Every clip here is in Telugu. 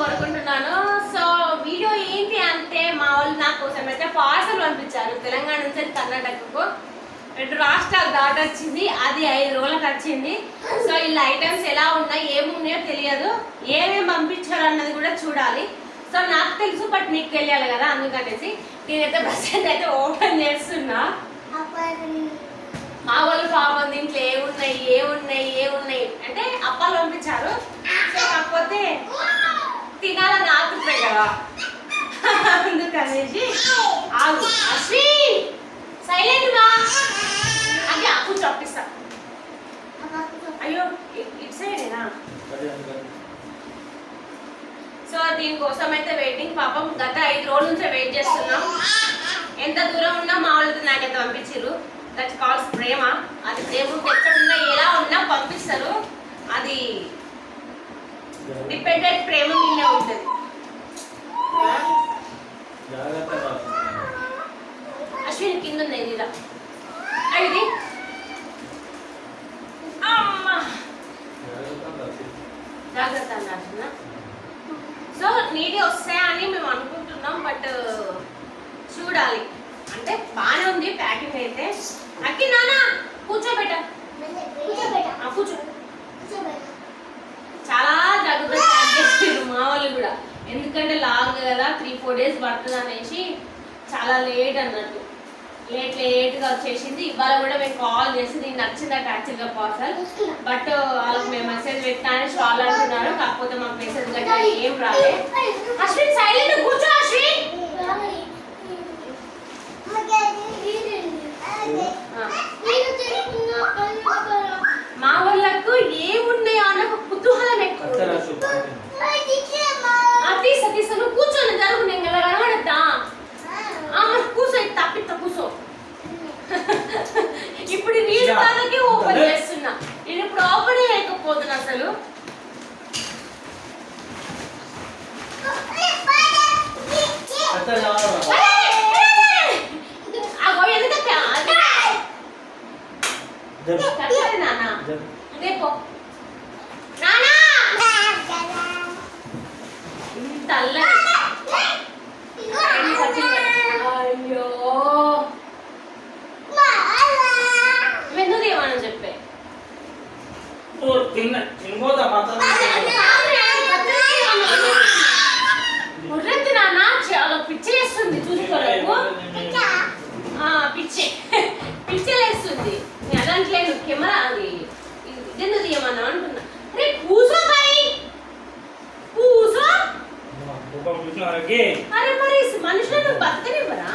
కోరుకుంటున్నాను. సో వీడియో ఏంటి అంటే మా వాళ్ళు నా కోసం అయితే పార్సల్ పంపించారు తెలంగాణ నుంచి కర్ణాటకకు. 2 రాష్ట్రాలు దాటొచ్చింది, అది 5 రోజులకు వచ్చింది. సో ఇలా ఐటమ్స్ ఎలా ఉన్నాయి ఏమున్నాయో తెలియదు, ఏమేమి పంపించారు అన్నది కూడా చూడాలి. సో నాకు తెలుసు బట్ మీకు తెలియాలి కదా, అందుకనేసి నేనైతే ప్రెసెంట్ అయితే ఓపెన్ చేస్తున్నా. మా వాళ్ళు పాపం దీంట్లో ఏమున్నాయి అంటే అప్పాలు పంపించారు. సో కాకపోతే తినాలని ఆతుతాయి కదా, అందుకనేసి ఆగు అశ్వి సైలెంట్ గా అదే అప్పు చప్పిస్తా. అయ్యో ఇటు సైడేనా. సో దీనికోసం అయితే వెయిటింగ్. పాపం గత 5 రోజుల నుంచి వెయిట్ చేస్తున్నాం. ఎంత దూరం ఉన్నా మా వాళ్ళతో నాకైతే పంపించారు. దట్స్ కాల్స్ ప్రేమ. అది ప్రేమ ఎక్కడున్నా ఎలా ఉన్నా పంపిస్తారు. అది డిపెండెంట్ ప్రేమ మీదే ఉంటుంది. అశ్విన్ కింద ఉంది ఇలా అది అమ్మా జాగ్రత్త అన్న. సో నీటి వస్తాయని మేము అనుకుంటున్నాం, బట్ చూడాలి. అంటే బాగానే ఉంది ప్యాకింగ్ అయితే. అక్కి నానా కూర్చోబెట్ట కూర్చో. చాలా జాగ్రత్తగా ప్యాక్ చేస్తారు మా వాళ్ళు కూడా, ఎందుకంటే లాంగ్ కదా 3-4 డేస్ పడుతుంది అనేసి చాలా లేట్ అన్నట్టు. లేట్గా వచ్చేసింది. ఇవాళ కూడా మేము కాల్ చేసి నేను నచ్చిందట యాక్చువల్గా పార్సల్, బట్ వాళ్ళకి మేము మెసేజ్ పెట్టాలని షాల్ అంటున్నారు. కాకపోతే మాకు మెసేజ్ గట్రా ఏం రాలే. అశ్విన్ సైలెంట్ కూర్చో. అశ్విన్ మా వాళ్ళకు ఏమున్నాయో అన్న కుతూహలం ఎక్కువ. తీసా నువ్వు కూర్చోని జరుగు, నేను ఇలా కనబడద్దా. కూర్చో, తప్పిస్తా కూర్చో. ఇప్పుడు నీళ్ళు తాగకే ఓపెన్ చేస్తున్నా, నేను ఇప్పుడు ఓపెన్ చేయకపోతున్నా అసలు. రేపో నానా ఇంత అల్లరి. అయ్యో ఎందుకు ఏమన్నా చెప్పే ముర్రెత్తి నాన్న చాలా పిచ్చేస్తుంది చూసుకోలేకు. పిచ్చేస్తుంది అలాంట్లేదు. కెమెరా అది ఎందుకు తీయమన్నా అంటున్నా. అరే కూసో బాయ్ కూసో. అరే మరి మనుషులను బతకనివ్వరా?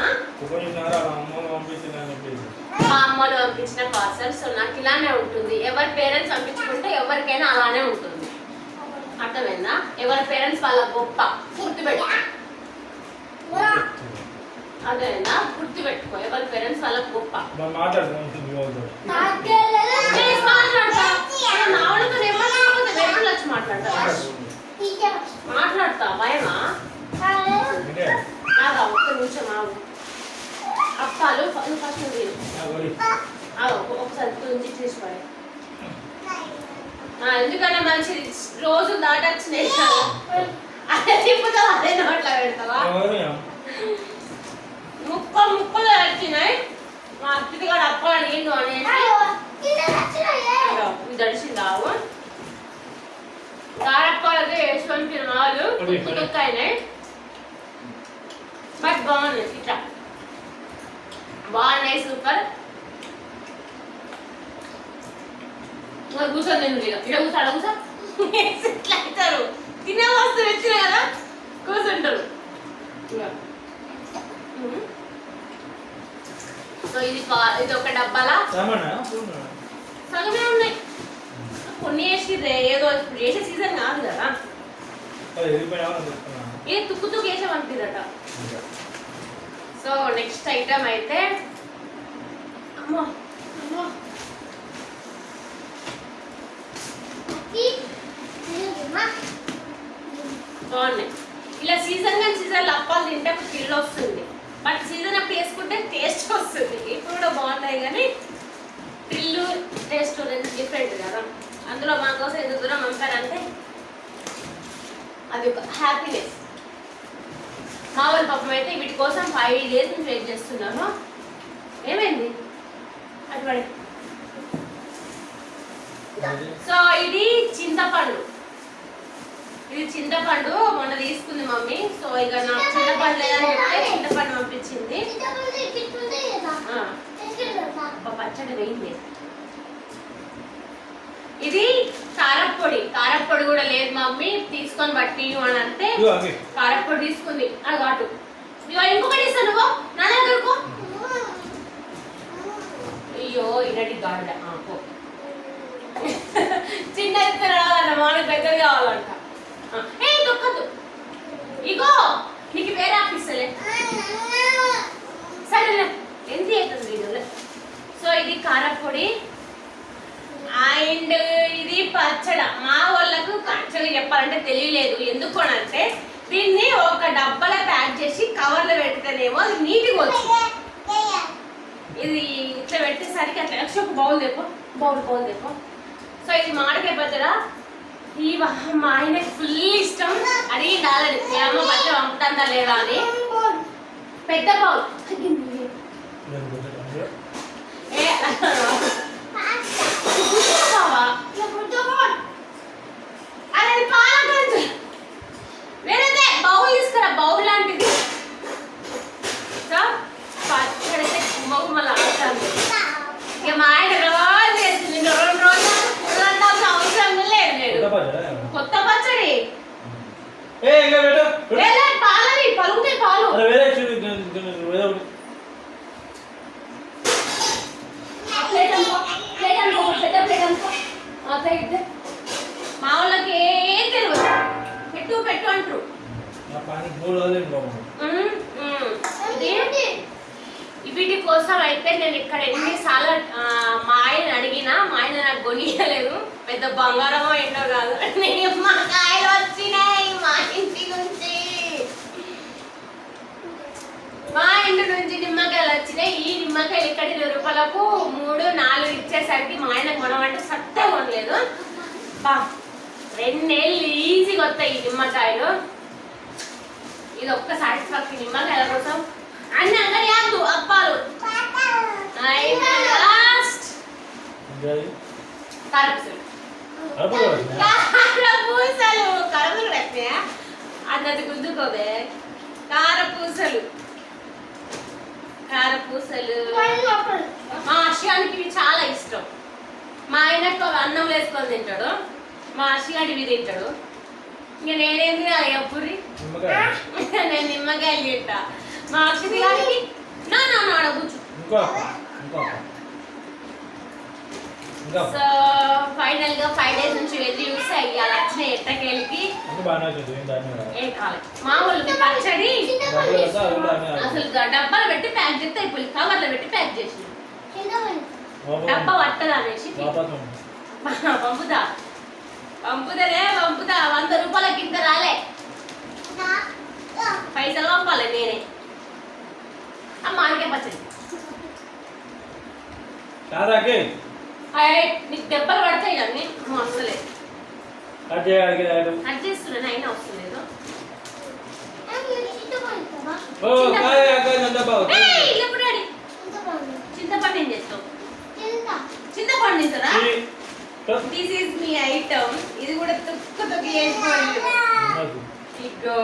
మా అమ్మలు పంపించిన పార్సల్. సో నాకు ఇలానే ఉంటుంది. ఎవరి పేరెంట్స్ పంపించుకుంటే ఎవరికైనా అలానే ఉంటుంది, అర్థమైందా? ఎవరి పేరెంట్స్ వాళ్ళ గొప్ప గుర్తుపెట్టుకో, అదేనా గుర్తుపెట్టుకో. ఎవరి పేరెంట్స్ వాళ్ళ గొప్ప. మాట్లాడతా భయమా? ఒక్క నిమిషం ఆగు. అప్పాలు ఫస్ట్ ఒకసారి గురించి తీసుకోవాలి. ఎందుకంటే మంచిది, రోజు దాటొచ్చినాయి అదే తిప్పుతావు, అదే నోట్లో పెడతావా? ముక్కలు వచ్చినాయి. మా అత్తిది కూడా అప్పాలు అడిగిండు అనేసి దడిచిందావు. కారప్పాలకి వేసుకొని తినాలు తుక్కాయినాయి, బట్ బాగున్నాయి. ఇట్లా బాగున్నాయి, సూపర్. కూర్చొని తిండు ఇక్కడ కూర్చో, అడ కూర్చో. ఇట్లా అవుతారు, తినే వస్తువు వచ్చినా కదా కూర్చుంటారు. సో ఇది ఒక డబ్బాలా సగమే ఉన్నాయి. కొన్ని వేసి ఏదో వేసే సీజన్ కాదు కదా, ఏ తుక్కు వేసామనిపిదట. సో నెక్స్ట్ ఐటమ్ అయితే బాగున్నాయి. ఇలా సీజన్ అప్పాలు తింటే ఒక కిలో వస్తుంది, బట్ సీజన్ అప్పుడు వేసుకుంటే టేస్ట్ వస్తుంది. ఇప్పుడు కూడా బాగున్నాయి కానీ పిల్లు టేస్ట్ డిఫరెంట్ కదా. అందులో మా కోసం ఎంత దూరం పంపారంటే అది ఒక హ్యాపీనెస్. మా వాళ్ళ పాపం అయితే వీటి కోసం 5 days నుంచి వెయిట్ చేస్తున్నాను. ఏమైంది అది పడి. సో ఇది చింతపండు, మొన్న తీసుకుంది మమ్మీ. సో ఇక నాకు చింతపండు లేదని చెప్తే చింతపండు పంపించింది. పచ్చడి వేయింది. ఇది కారప్పొడి కూడా లేదు మమ్మీ, తీసుకొని బట్టి అని అంటే కారప్పొడి తీసుకుంది. అది కాటు ఇంకొకటి ఇస్తాను నువ్వు నా దగ్గరకు. అయ్యో ఇలాంటి గాడ చిన్న రావాలన్న మనకు పెద్దది కావాలంట. ఏ దొక్కదు, ఇగో నీకు వేరే ఆపిస్తలే సరేలే ఎంత అవుతుంది వీడియోలో. సో ఇది కారప్పొడి అండ్ ఇది పచ్చడ. మా వాళ్ళకు యాక్చువల్గా చెప్పాలంటే తెలియలేదు, ఎందుకు అని అంటే దీన్ని ఒక డబ్బాలో ప్యాక్ చేసి కవర్లో పెడితేనేమో అది నీట్గా వచ్చు. ఇది ఇట్లా పెట్టేసరికి అట్లా ఒక బౌల్ తెప్పో. సో ఇది మామిడికాయ పచ్చడ. ఈ మా ఆయనకి ఫుల్ ఇష్టం. అడిగి రాలేదు మీ అమ్మ పచ్చడి పంపుతుందా లేదా అని. పెద్ద బౌల్ అదే పాలకంచు వేరేదే బౌల్ తీసుకురా, బౌల్ లాంటిది. పచ్చడైతే గుమ్మగుమ్మలు ఆడుతుంది. ఇక మా ఆయన రోజు చేస్తుంది, 2 రోజులు కూడాల్సిన అవసరం లేదు. కొత్త పచ్చడి పాలని పలుకుతాయి పాలు. మా వాళ్ళకి ఏం తెలియదు, పెట్టు అంటారు. వీటి కోసం అయితే నేను ఇక్కడ ఎన్నిసార్లు మా ఆయన అడిగినా మా ఆయన నాకు కొనియలేదు. పెద్ద బంగారమో ఏంటో కాదు, నిమ్మకాయలు వచ్చినాయి మా ఇంటి నుంచి నిమ్మకాయలు వచ్చినాయి. ఈ నిమ్మకాయలు ఇక్కడ 20 రూపాయలకు 3, 4 ఇచ్చేసరికి మా ఆయన కొనమంటే సత్తే కొనలేదు. 2 నెలలు ఈజీగా వస్తాయి ఈ నిమ్మకాయలు. ఇది ఒక్క సాటిస్ఫాక్షన్ నిమ్మకాయల కోసం. అన్ని అంగడి యాదు అప్పాలు. లాస్ట్ కారపూసలు కరపులు పెట్టినా అన్నది గుద్దుకోవే. కారపూసలు మా అర్షియానికి ఇవి చాలా ఇష్టం. మా ఆయనకు అన్నం వేసుకొని తింటాడు, మా అర్షియాడు ఇవి తింటాడు. ఇంకా నేనేంది ఎప్పురి నేను నిమ్మకాయలు తింటా. మా అక్షతి గారికి నా ఆడ కూర్చో. సో ఫైనల్ గా 5 days నుంచి వెళ్ళి చూస్తే అలా వచ్చిన ఎట్టకేళ్ళకి ఏం కాలేదు. మామూలు పచ్చడి అసలు డబ్బాలు పెట్టి ప్యాక్ చేస్తే అయిపోయి కవర్లో పెట్టి ప్యాక్ చేసి డబ్బా పట్టదు అనేసి పంపుతా 100 రూపాయలకి ఇంత రాలే, పైసలు పంపాలి నేనే. మామిడికాయ పచ్చడి నీకు దెబ్బలు పడతాయి కానీ వస్తలేదు. కట్ చేస్తున్నాను అయినా వస్తలేదు. చింతపండు ఏం చేస్తావు? చింతపండు తింటారా? This is me item. ఇది కూడా తొక్కి వేసుకోండి. ఇగో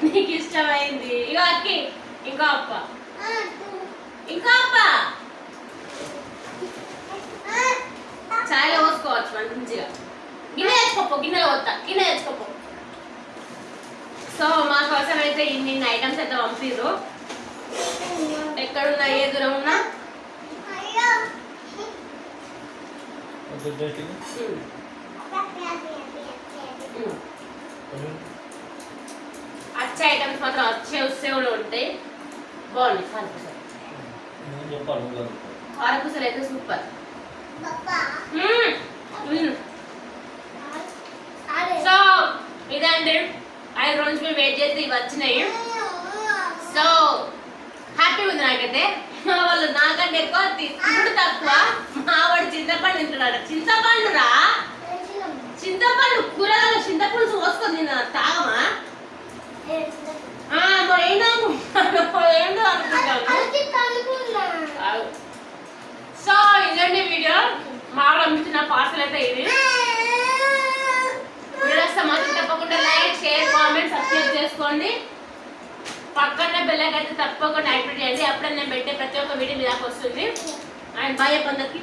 నీకు ఇష్టమైంది. ఇగో అక్కి ఇంకా అప్ప చాయ్లో పోసుకోవచ్చు మంచిగా. గిన్నె తెచ్చుకోపో. సో మా కోసం అయితే ఇన్ని ఐటమ్స్ అయితే పంపిర్రు. ఎక్కడున్నా ఏ దూరం ఉన్నా వచ్చే ఐటమ్స్ మాత్రం వస్తే కూడా ఉంటాయి. బాగుంది కారపూసలు అయితే సూపర్. సో ఇదండి 5 రోజులు మేము వెయిట్ చేస్తే ఇవి వచ్చినాయి. సో హ్యాపీ ఉంది నాకైతే. మా వాళ్ళు నాకంటే ఎక్కువ ఇప్పుడు తక్కువ. మా వాడు చింతపండు తింటున్నాడు. చింతపండు కూరగాయలు చింతపులుసు పోసుకొని తిన్నా తాగమా? ఏంటో అనుకుంటాను. సో ఇదండి వీడియో. మా పంపించిన పార్సల్ అయితే ఇది. వీడియోస్ మాత్రం తప్పకుండా లైక్, షేర్, కామెంట్, సబ్స్క్రైబ్ చేసుకోండి. పక్కన బెల్ ఐకాన్ అయితే తప్పకుండా యాక్టివేట్ చేయండి. అప్పుడే నేను పెట్టే ప్రతి ఒక్క వీడియో మీ దాకా వస్తుంది. అండ్ బాయ్ అందరికి.